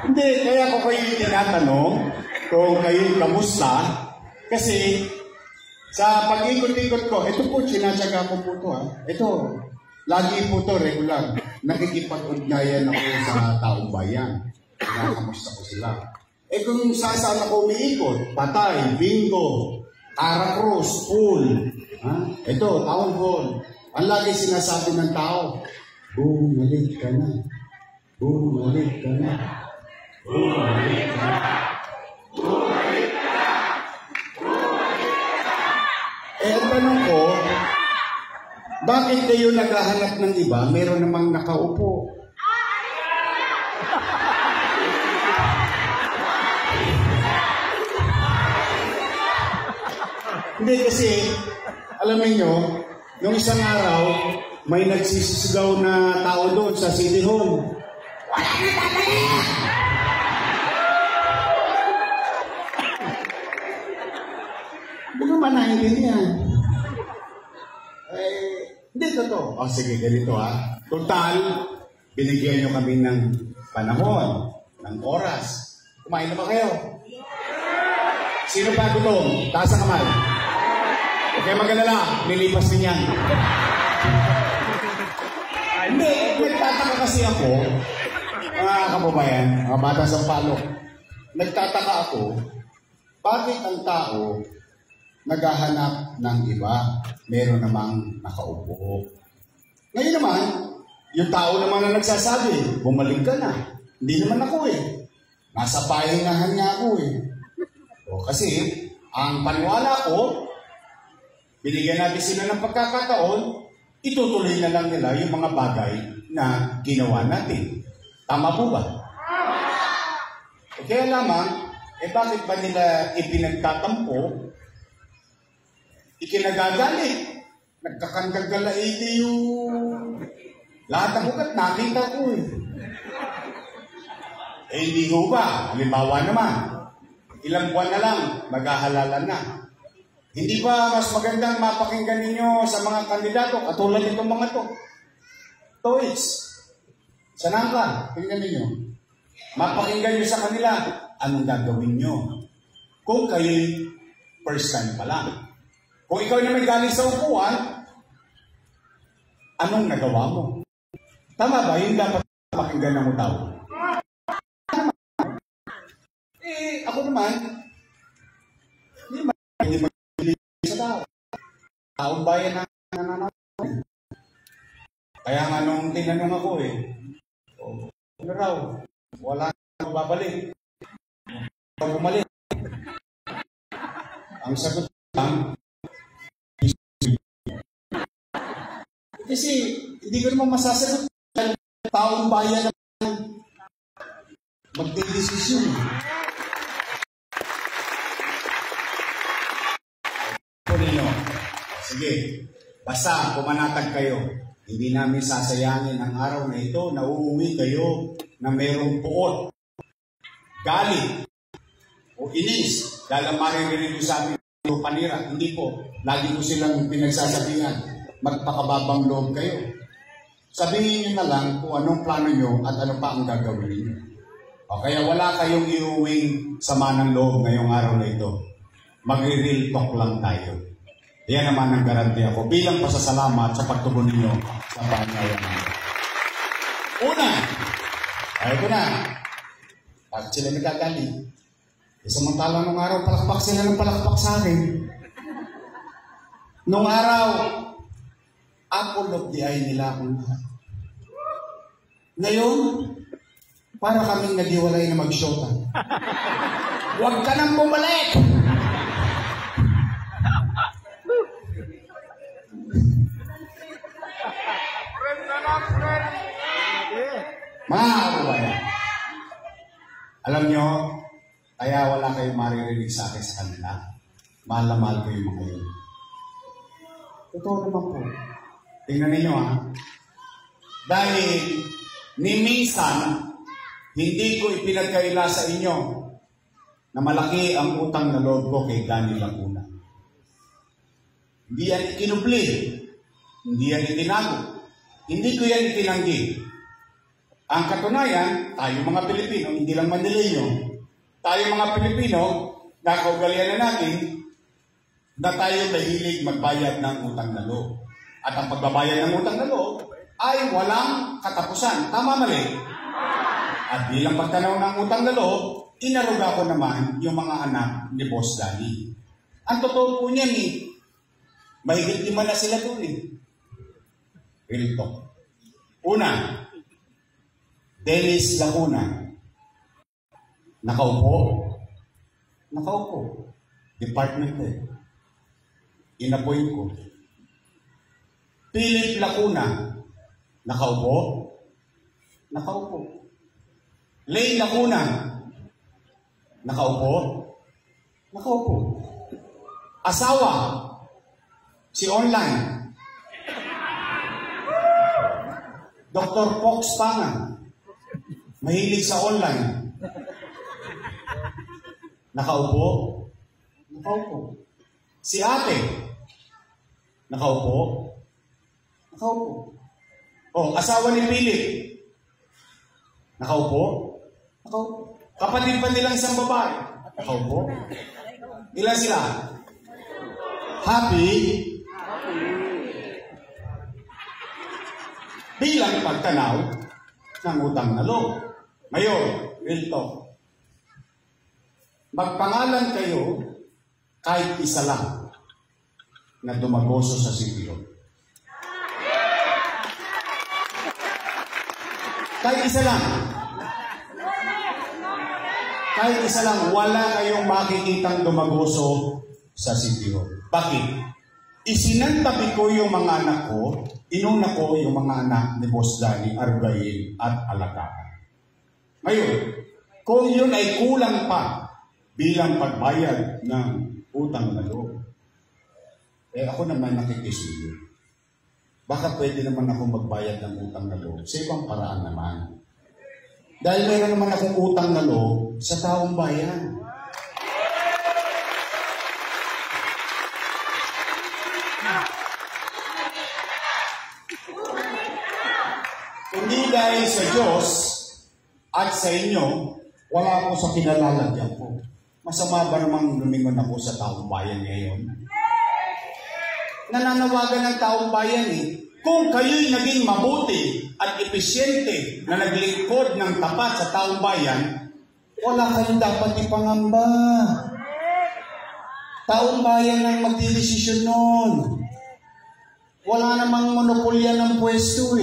Hindi, kaya ko kayo tinatanong kung kayo kamusta. Kasi sa pag-ikot-ikot ko, ito po, sinasyaga ko po ito ha. Ito, lagi po ito, regular. Nakikipag-ugnayan ako sa taong bayan. Kinakamusta ko sila. Eh kung saan ako umiikot, Patay, Bingo, Caracross, Pool. Ito, Town Hall. Ang lagi sinasabi ng tao, bumalik ka na. Bumalik ka na. Bumalik ka na. Bumalik ka na. Bumalik ka na. Eh, ang tanong ko, bakit kayo naghahanap ng iba? Meron namang nakaupo. Hindi kasi, alam niyo, nung isang araw, may nagsisigaw na tao doon sa City Hall. Wala na tatali! Hindi ko man naintindihan. Hindi totoo. O sige, ganito ha. Total, binigyan nyo kami ng panahon, ng oras. Kumain na ba kayo? Sino pa gutom? Taas ang kamay. Okay, mag-alala. Nilipas din yan. Hindi, nagtataka kasi ako, mga kababayan, mga bata sa palo, nagtataka ako, bakit ang tao naghahanap ng iba, meron namang nakaupo. Ngayon naman, yung tao naman na nagsasabi, bumalik ka na. Hindi naman ako eh. Nasa pahingahan nga ako eh. O, kasi, ang paniwala ko, binigyan natin sila ng pagkakataon, itutuloy na lang nila yung mga bagay na ginawa natin. Tama po ba? O kaya lamang, bakit ba nila ipinagtatampo, ikinagagalit, nagkakandagalaiti yung lahat ng ugat, nakita ko eh. Hindi ko ba? Halimbawa naman, ilang buwan na lang, maghahalalan na. Hindi ba mas magandang mapakinggan ninyo sa mga kandidato katulad nitong mga to? Toys. Saan ka? Tingnan ninyo. Mapakinggan nyo sa kanila, anong gagawin nyo? Kung kayo'y first time pa lang. Kung ikaw na may galing sa upuan, anong nagawa mo? Tama ba? Yung dapat pakinggan ng tao. Ako naman, hindi sa tao. Taong bayan na nananaw. Kaya nga nung tinanong ako ano raw, wala na babalik. Bumalik. Ang sagot lang, kasi hindi ko naman masasagot taong bayan na magdidesisyon. Sige, basta pumanatag kayo. Hindi namin sasayangin ang araw na ito na uuwi kayo na mayroong puot, galit, o inis. Dahil maririnig ko sa amin o panira. Hindi po. Lagi ko silang pinagsasabihan. Magpakababang loob kayo. Sabihin nyo na lang kung anong plano nyo at ano pa ang gagawin nyo. O kaya wala kayong iuwing sama ng loob ngayong araw na ito. Magre-real talk lang tayo. Yan naman ang garanti ako bilang pasasalamat sa pagtugon ninyo sa pangalan natin. Una, ay ko na, bakit sila nagagaling? Samantalang nung araw, palakpak sila ng palakpak sa akin. Nung araw, apple of the eye nila akong lahat. Ngayon, para kaming naghiwalay na mag-shota. Huwag ka nang bumalik! Mga kababayan, alam nyo, kaya wala kayong maririnig sa akin sa kanila. Mahal na mahal ko yung mga yun. Totoo naman po. Tingnan ninyo ha. Dahil ni minsan, hindi ko ipinagkaila sa inyo na malaki ang utang na loob ko kay Danny Laguna. Hindi yan ikinubli. Hindi yan itinago. Hindi ko yan itinanggi. Ang katunayan, tayo mga Pilipino, hindi lang Manileño, tayo mga Pilipino, nakaugalian na natin na tayo mahilig magbayad ng utang na loob. At ang pagbabayad ng utang na loob ay walang katapusan. Tama mali? At bilang pagtanaw ng utang na loob, inaruga ko naman yung mga anak ni Boss Danny. Ang totoo po niyan mahigit 5 na sila doon Real talk. Una, Dennis Lacuna. Nakaupo. Department ko Inappoint ko. Philip Lacuna. Nakaupo. Lane Lacuna. Nakaupo. Asawa. Si online. Dr. Fox Pangan. Mahilig sa online. Nakaupo. Si ate. Nakaupo. Asawa ni Philip. Nakaupo. Kapatid pa nilang isang babae. Nakaupo. Ilan sila? Happy. Bilang pagtanaw ng utang na loob. Ngayon, real talk. Magpangalan kayo kahit isa lang na dumagoso sa sitio. Kahit isa lang. Wala kayong makikitang dumagoso sa sitio. Bakit? Isinantabi ko yung mga anak ko, inuna ko yung mga anak ni Boss Danny, Argail at Alacaan. Ngayon, kung yun ay kulang pa bilang pagbayad ng utang na loob, ako naman nakikisuyo. Baka pwede naman ako magbayad ng utang na loob sa ibang paraan naman. Dahil mayroon naman akong utang na loob sa taong bayan. Hindi dahil sa Diyos at sa inyo, wala ako sa kinalalagyan ko. Masama ba namang lumingon ako sa taong bayan ngayon? Nananawagan ng taong bayan kung kayo'y naging mabuti at episyente na naglingkod ng tapat sa taong bayan, wala kayong dapat ipangamba. Taong bayan ang magdidesisyon nun. Wala namang monopolya ng pwesto